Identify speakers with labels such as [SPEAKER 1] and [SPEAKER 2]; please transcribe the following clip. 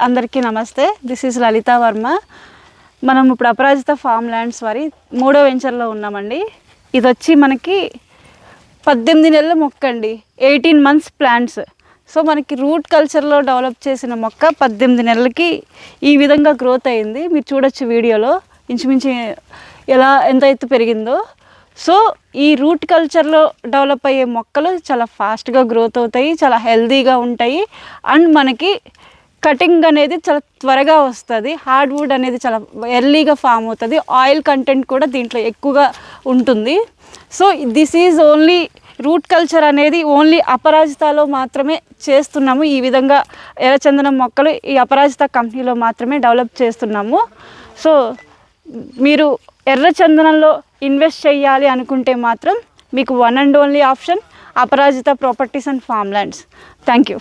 [SPEAKER 1] అందరికీ నమస్తే. This is Lalitha Varma. మనం ఇప్పుడు అపరాజిత ఫామ్ ల్యాండ్స్ వారి 3వ వెంచర్లో ఉన్నామండి. ఇది వచ్చి మనకి 18 నెలల మొక్క అండి, 18 మంత్స్ ప్లాంట్స్. సో మనకి రూట్ కల్చర్లో డెవలప్ చేసిన మొక్క 18 నెలలకి ఈ విధంగా గ్రోత్ అయింది. మీరు చూడొచ్చు వీడియోలో ఇంచుమించు ఎంత ఎత్తు పెరిగిందో. సో ఈ రూట్ కల్చర్లో డెవలప్ అయ్యే మొక్కలు చాలా ఫాస్ట్గా గ్రోత్ అవుతాయి, చాలా హెల్తీగా ఉంటాయి. అండ్ మనకి కటింగ్ అనేది చాలా త్వరగా వస్తుంది. హార్డ్వుడ్ అనేది చాలా ఎర్లీగా ఫామ్ అవుతుంది. ఆయిల్ కంటెంట్ కూడా దీంట్లో ఎక్కువగా ఉంటుంది. So this is only root culture అనేది ఓన్లీ అపరాజితాలో మాత్రమే చేస్తున్నాము. ఈ విధంగా ఎర్రచందనం మొక్కలు ఈ అపరాజిత కంపెనీలో మాత్రమే డెవలప్ చేస్తున్నాము. సో మీరు ఎర్రచందనంలో ఇన్వెస్ట్ చేయాలి అనుకుంటే మాత్రం మీకు one and only option Aparajita properties and form lands. Thank you.